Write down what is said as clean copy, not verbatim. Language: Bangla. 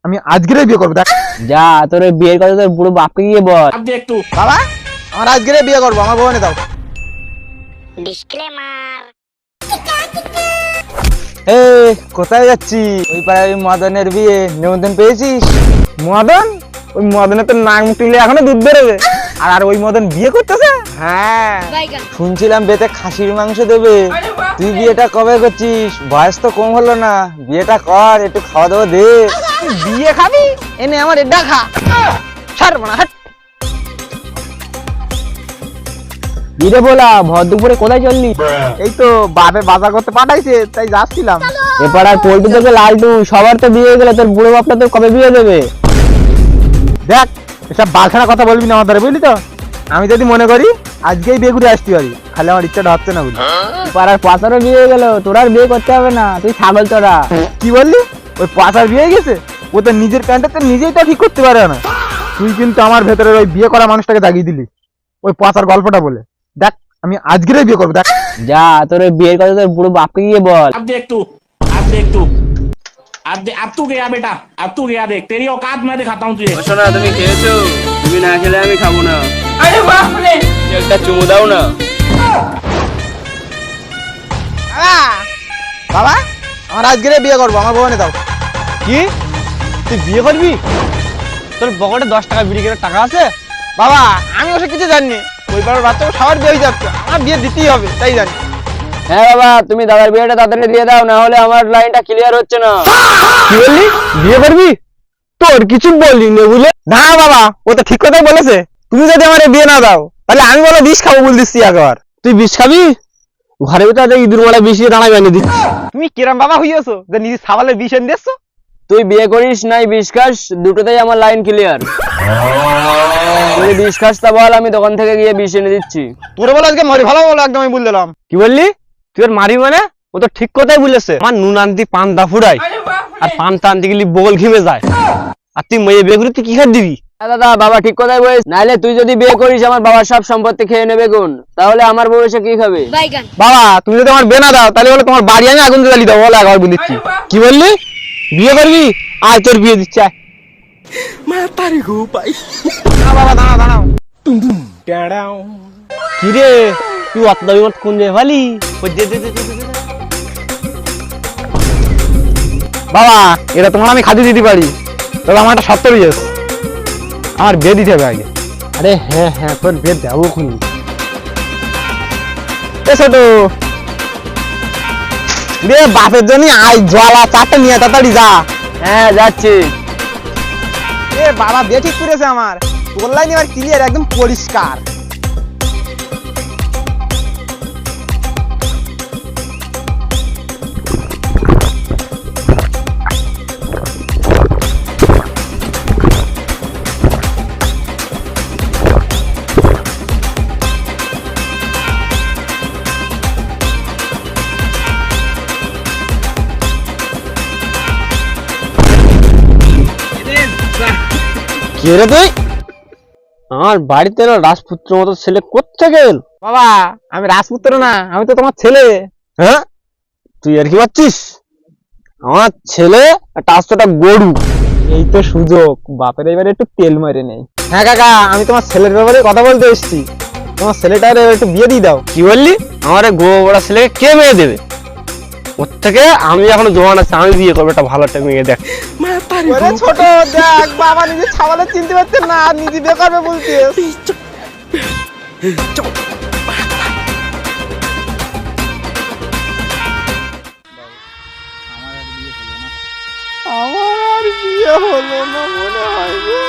আমি আজকেরই বিয়ে করবো। দেখ যা, তোর বিয়ের কথা তোর বুড়ো বাপকে গিয়ে বল। বাবা, আমার আজকেরই বিয়ে করবো, আমার বউ এনে দাও। এ কোথায় যাচ্ছি? ওই পাড়ায় ওই মদনের বিয়ে, নিমন্ত্রণ পেয়েছিস? মদন? ওই মদনের তো নাক মুখ টিকলে এখনো দুধ বেরোবে। আর ওই মদন বিয়ে করতেছে? হ্যাঁ, শুনছিলাম বেতে খাসির মাংস দেবে। তুই বিয়েটা কবে করছিস? বয়স তো কম হলো না, বিয়েটা কর, একটু খাওয়া দাওয়া দে। বিয়ে খাবি? এনে আমার এটা খা। ছাড় না, হাট। বিরে বলা, ভর দুপুরে কোথায় চললি? এই তো বাপে বাজার করতে পাঠাইছে, তাই যাচ্ছিলাম। এ পাড়ার পোল্টু থেকে লালটু সবার তো বিয়ে হয়ে গেলে, তোর বুড়ো বাপটা তোর কবে বিয়ে দেবে? দেখ, এসব বালখানা কথা বলবি না আমাদের, বুঝলি তো? আমি যদি মনে করি আজকেই বিয়ে করে আসতে পারি, খালি আমার ইচ্ছাটা হচ্ছে না বুঝলি। পাড়ার পাশারও বিয়ে হয়ে গেল, তোর আর বিয়ে করতে হবে না, তুই ছাগল তোরা। কি বললি? ওই পাশার বিয়ে হয়ে গেছে? ও তো নিজের প্যান্টটা তো নিজেই তো ঠিক করতে পারে না। তুই কিন্তু আমার ভেতরে ওই বিয়ে করা মানুষটাকে দাগিয়ে দিলি ওই পাশার গল্পটা বলে। দেখ, আমি আজকেরই বিয়ে করবো। দেখ যা, তোর বিয়ের কথা তোর বুড়ো বাপকে গিয়ে বল। अब तू गया बेटा, अब तू गया, देख तेरी औकात मैं दिखाता हूँ तुझे। শোনা, তুমি খেয়েছো? তুমি না খেলে আমি খাবো না। अरे बाप रे, একটা চুমু দাও না। বাবা, আমার আজকেরই বিয়ে করবো, আমার বউ এনে দাও। কি? তুই বিয়ে করবি? তোর পকেটে 10 টাকা বিড়ি কেনার টাকা আছে? বাবা, আমি ওসব কিছু জানি। ওই বাবার বাচ্চা সবার বিয়ে হয়ে যাচ্ছে, আমার বিয়ে দিতেই হবে, তাই জানি। হ্যাঁ বাবা, তুমি দাদার বিয়েটা তাড়াতাড়ি দিয়ে দাও, না হলে আমার লাইনটা ক্লিয়ার হচ্ছে না। কি বললি? বিয়ে করবি? তোর কিছু বললি না বুঝলে? না বাবা, ও তো ঠিক কথাই বলেছে। তুমি যদি আমার বিয়ে না দাও, তাহলে আমি বলে বিষ খাবো বল দিচ্ছি একবার। তুই বিষ খাবি? ঘরের ভিতরে ইঁদুর মারা বিষ দাঁড়াবে এনে দিচ্ছি। তুমি কিরম বাবা হইয়াছো যে নিজে সাবালের বিষ এনে দিচ্ছ? তুই বিয়ে করিস নাই বিষ খাস, দুটোতেই আমার লাইন ক্লিয়ার। তুই বিষ খাস তা বল, আমি দোকান থেকে গিয়ে বিষ এনে দিচ্ছি। তোর বলে আজকে মরি ভালো বলো, একদম আমি বলে দিলাম। কি বললি? তুই ওর মারি মানে? ও তো ঠিক কথাই বলেছে। আমার নুন আনতি পান দা ফুরাই, আর পান টানতে গেলি বগল ঘিমে যায়। আর তুই মেয়ে বিয়ে করে তুই কি খাই দিবি? দাদা, বাবা ঠিক কথাই বলিস। নাইলে তুই যদি বিয়ে করিস, আমার বাবার সব সম্পত্তি খেয়ে নেবে গুণ, তাহলে আমার বউ এসে কি খাবে? বাবা, তুমি যদি আমার বিয়ে না দাও, তাহলে বলে তোমার বাড়ি আমি আগুন দিয়ে জ্বালিয়ে দেবো, বলে একবার বলে দিচ্ছি। কি বললি? বিয়ে করবি? আয় তোর বিয়ে দিচ্ছে, আয়। বাবা দাঁড়াও দাঁড়াও। কি রে, তুই অত দাবি মত কোন যায় ভালি? বাবা, এটা তোমার আমি খাদি দিতে পারি, তবে আমার একটা শর্ত রয়েছে, আমার বিয়ে দিতে হবে আগে। আরে হ্যাঁ হ্যাঁ, তোর বিয়ে দেবো খুনি। ছোট বিয়ে বাপের জন্য আই জলা চারটে নিয়ে তাড়াতাড়ি যা। হ্যাঁ যাচ্ছি। এ বাবা, বিয়ে ঠিক করেছে আমার, তোর লাইন এবার ক্লিয়ার, একদম পরিষ্কার। কে রে তুই? আমার বাড়িতে এলো রাজপুত্র মতো ছেলে কোত্থেকে এল? বাবা, আমি রাজপুত্র না, আমি তো তোমার ছেলে। হ্যাঁ, তুই আর কি পাচ্ছিস? আমার ছেলে একটা আস্তটা গরু। এই তো সুযোগ, বাপের এবারে একটু তেল মেরে নেই। হ্যাঁ কাকা, আমি তোমার ছেলের ব্যাপারে কথা বলতে এসেছি, তোমার ছেলেটার একটু বিয়ে দিয়ে দাও। কি বললি? আমার এই গোবরা ছেলেকে কে মেয়ে দেবে? ওর থেকে আমি এখনো জোয়ান আছে, আমি বিয়ে করবো একটা ভালো একটা মেয়ে। দেখ ওরে ছোট, দেখ বাবা নিজে ছাওয়ালে চিনতে পারছেন না, আর নিজে বিয়ে করবে বলতে। আমার আর বিয়ে হলো না মনে হয় গো।